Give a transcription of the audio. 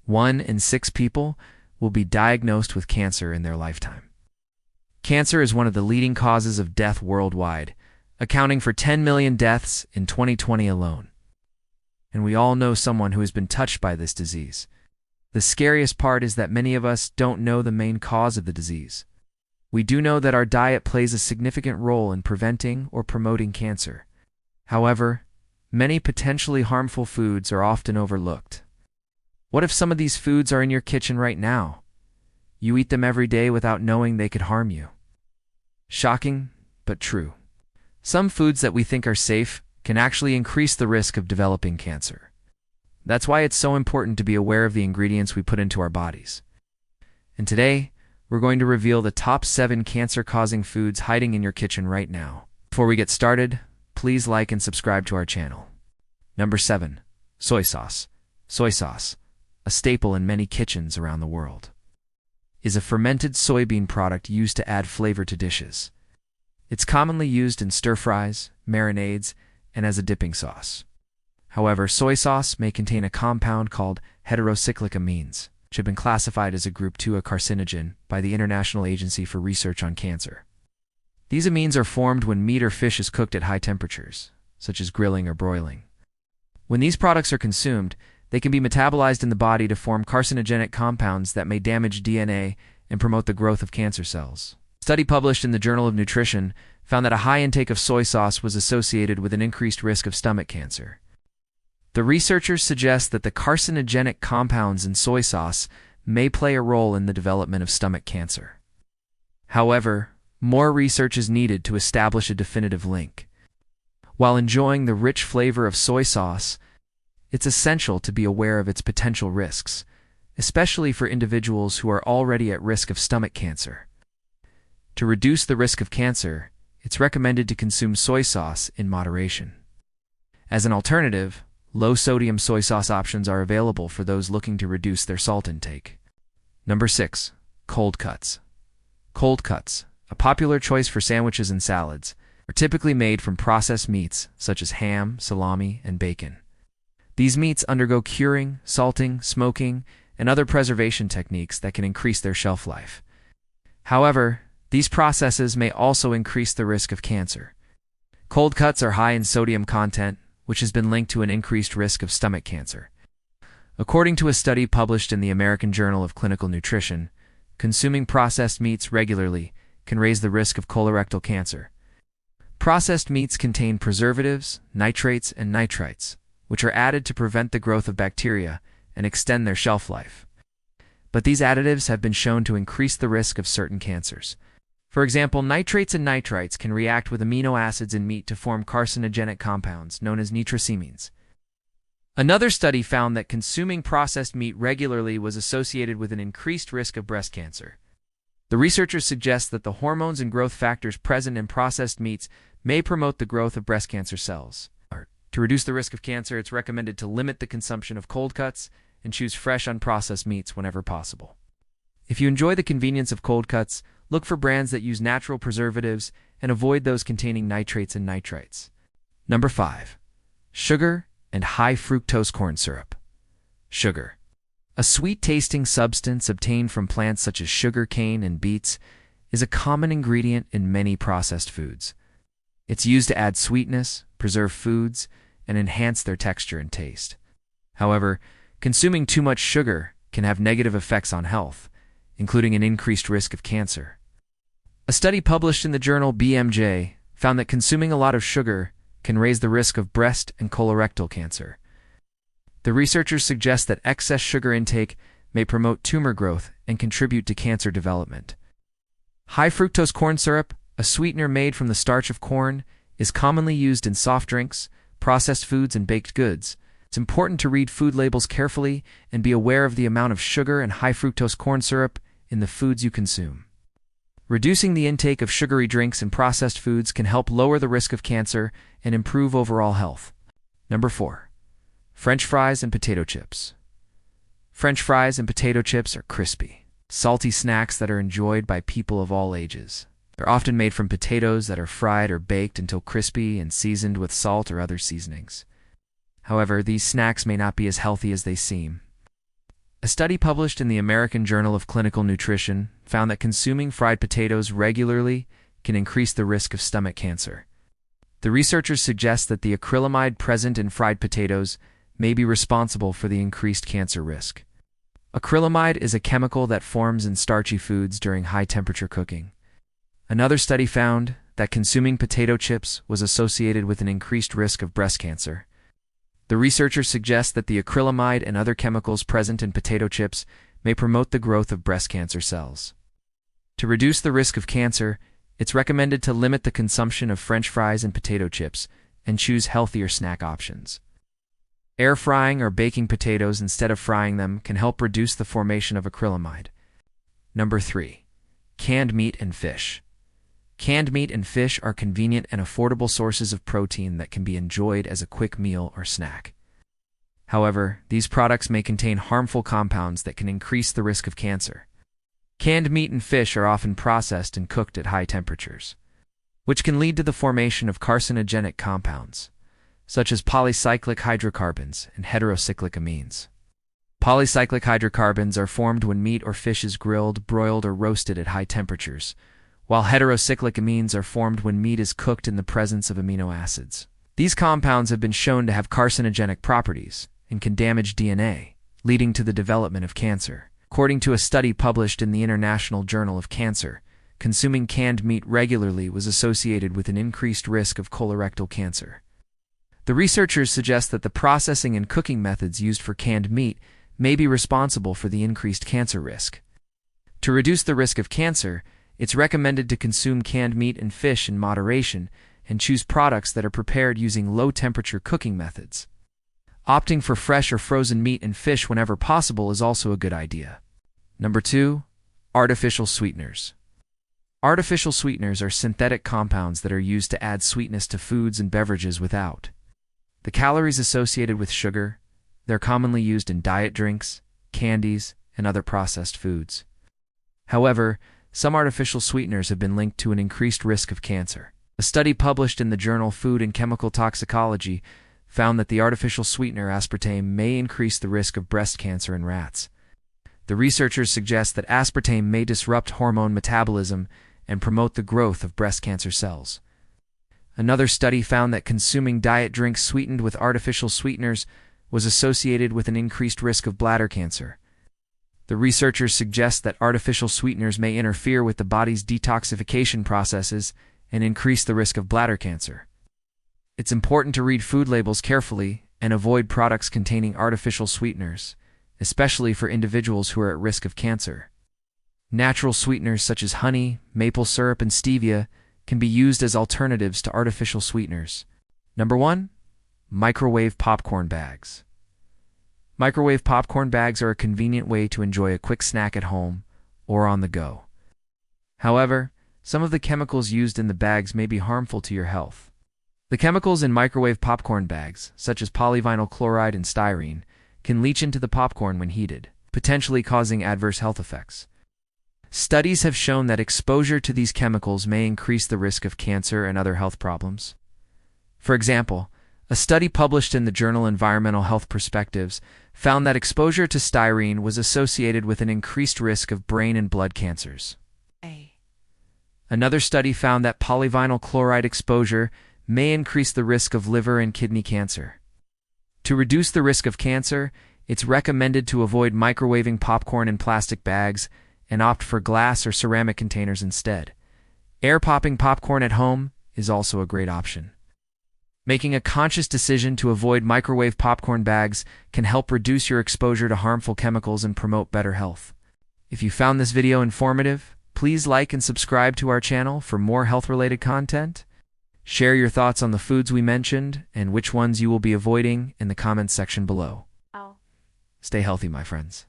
1 in 6 people will be diagnosed with cancer in their lifetime. Cancer is one of the leading causes of death worldwide, accounting for 10 million deaths in 2020 alone. And we all know someone who has been touched by this disease. The scariest part is that many of us don't know the main cause of the disease. We do know that our diet plays a significant role in preventing or promoting cancer. However, many potentially harmful foods are often overlooked. What if some of these foods are in your kitchen right now? You eat them every day without knowing they could harm you. Shocking, but true. Some foods that we think are safe can actually increase the risk of developing cancer. That's why it's so important to be aware of the ingredients we put into our bodies. And today, we're going to reveal the top 7 cancer-causing foods hiding in your kitchen right now. Before we get started, please like and subscribe to our channel. Number 7. Soy sauce. Soy sauce, a staple in many kitchens around the world, is a fermented soybean product used to add flavor to dishes. It's commonly used in stir-fries, marinades, and as a dipping sauce. However, soy sauce may contain a compound called heterocyclic amines, which have been classified as a Group 2 carcinogen by the International Agency for Research on Cancer. These amines are formed when meat or fish is cooked at high temperatures, such as grilling or broiling. When these products are consumed, they can be metabolized in the body to form carcinogenic compounds that may damage DNA and promote the growth of cancer cells. A study published in the Journal of Nutrition found that a high intake of soy sauce was associated with an increased risk of stomach cancer. The researchers suggest that the carcinogenic compounds in soy sauce may play a role in the development of stomach cancer. However, more research is needed to establish a definitive link. While enjoying the rich flavor of soy sauce, it's essential to be aware of its potential risks, especially for individuals who are already at risk of stomach cancer. To reduce the risk of cancer, it's recommended to consume soy sauce in moderation. As an alternative, low-sodium soy sauce options are available for those looking to reduce their salt intake. Number 6. Cold cuts. Cold cuts, a popular choice for sandwiches and salads, are typically made from processed meats such as ham, salami, and bacon. These meats undergo curing, salting, smoking, and other preservation techniques that can increase their shelf life. However, these processes may also increase the risk of cancer. Cold cuts are high in sodium content, which has been linked to an increased risk of stomach cancer. According to a study published in the American Journal of Clinical Nutrition, consuming processed meats regularly can raise the risk of colorectal cancer. Processed meats contain preservatives, nitrates, and nitrites, which are added to prevent the growth of bacteria and extend their shelf life. But these additives have been shown to increase the risk of certain cancers. For example, nitrates and nitrites can react with amino acids in meat to form carcinogenic compounds known as nitrosamines. Another study found that consuming processed meat regularly was associated with an increased risk of breast cancer. The researchers suggest that the hormones and growth factors present in processed meats may promote the growth of breast cancer cells. To reduce the risk of cancer, it's recommended to limit the consumption of cold cuts and choose fresh, unprocessed meats whenever possible. If you enjoy the convenience of cold cuts, look for brands that use natural preservatives and avoid those containing nitrates and nitrites. Number 5. Sugar and high fructose corn syrup. Sugar, a sweet-tasting substance obtained from plants such as sugar cane and beets, is a common ingredient in many processed foods. It's used to add sweetness, preserve foods, and enhance their texture and taste. However, consuming too much sugar can have negative effects on health, including an increased risk of cancer. A study published in the journal BMJ found that consuming a lot of sugar can raise the risk of breast and colorectal cancer. The researchers suggest that excess sugar intake may promote tumor growth and contribute to cancer development. High fructose corn syrup, a sweetener made from the starch of corn, is commonly used in soft drinks, processed foods, and baked goods. It's important to read food labels carefully and be aware of the amount of sugar and high fructose corn syrup in the foods you consume. Reducing the intake of sugary drinks and processed foods can help lower the risk of cancer and improve overall health. Number 4. French fries and potato chips. French fries and potato chips are crispy, salty snacks that are enjoyed by people of all ages. They're often made from potatoes that are fried or baked until crispy and seasoned with salt or other seasonings. However, these snacks may not be as healthy as they seem. A A study published in the American Journal of Clinical Nutrition found that consuming fried potatoes regularly can increase the risk of stomach cancer. The researchers suggest that the acrylamide present in fried potatoes may be responsible for the increased cancer risk. Acrylamide is a chemical that forms in starchy foods during high-temperature cooking. Another study found that consuming potato chips was associated with an increased risk of breast cancer. The researchers suggest that the acrylamide and other chemicals present in potato chips may promote the growth of breast cancer cells. To reduce the risk of cancer, it's recommended to limit the consumption of French fries and potato chips and choose healthier snack options. Air frying or baking potatoes instead of frying them can help reduce the formation of acrylamide. Number 3. Canned meat and fish. Canned meat and fish are convenient and affordable sources of protein that can be enjoyed as a quick meal or snack. However, these products may contain harmful compounds that can increase the risk of cancer. Canned meat and fish are often processed and cooked at high temperatures, which can lead to the formation of carcinogenic compounds, such as polycyclic hydrocarbons and heterocyclic amines. Polycyclic hydrocarbons are formed when meat or fish is grilled, broiled, or roasted at high temperatures, while heterocyclic amines are formed when meat is cooked in the presence of amino acids. These compounds have been shown to have carcinogenic properties and can damage DNA, leading to the development of cancer. According to a study published in the International Journal of Cancer, consuming canned meat regularly was associated with an increased risk of colorectal cancer. The researchers suggest that the processing and cooking methods used for canned meat may be responsible for the increased cancer risk. To reduce the risk of cancer, it's recommended to consume canned meat and fish in moderation and choose products that are prepared using low-temperature cooking methods. Opting for fresh or frozen meat and fish whenever possible is also a good idea. Number 2. Artificial sweeteners. Artificial sweeteners are synthetic compounds that are used to add sweetness to foods and beverages without the calories associated with sugar. They're commonly used in diet drinks, candies, and other processed foods. However, some artificial sweeteners have been linked to an increased risk of cancer. A study published in the journal Food and Chemical Toxicology found that the artificial sweetener aspartame may increase the risk of breast cancer in rats. The researchers suggest that aspartame may disrupt hormone metabolism and promote the growth of breast cancer cells. Another study found that consuming diet drinks sweetened with artificial sweeteners was associated with an increased risk of bladder cancer. The researchers suggest that artificial sweeteners may interfere with the body's detoxification processes and increase the risk of bladder cancer. It's important to read food labels carefully and avoid products containing artificial sweeteners, especially for individuals who are at risk of cancer. Natural sweeteners such as honey, maple syrup, and stevia can be used as alternatives to artificial sweeteners. Number 1. Microwave popcorn bags. Microwave popcorn bags are a convenient way to enjoy a quick snack at home or on the go. However, some of the chemicals used in the bags may be harmful to your health. The chemicals in microwave popcorn bags, such as polyvinyl chloride and styrene, can leach into the popcorn when heated, potentially causing adverse health effects. Studies have shown that exposure to these chemicals may increase the risk of cancer and other health problems. For example, a study published in the journal Environmental Health Perspectives found that exposure to styrene was associated with an increased risk of brain and blood cancers. Another study found that polyvinyl chloride exposure may increase the risk of liver and kidney cancer. To reduce the risk of cancer, it's recommended to avoid microwaving popcorn in plastic bags and opt for glass or ceramic containers instead. Air popping popcorn at home is also a great option. Making a conscious decision to avoid microwave popcorn bags can help reduce your exposure to harmful chemicals and promote better health. If you found this video informative, please like and subscribe to our channel for more health-related content. Share your thoughts on the foods we mentioned and which ones you will be avoiding in the comments section below. Stay healthy, my friends.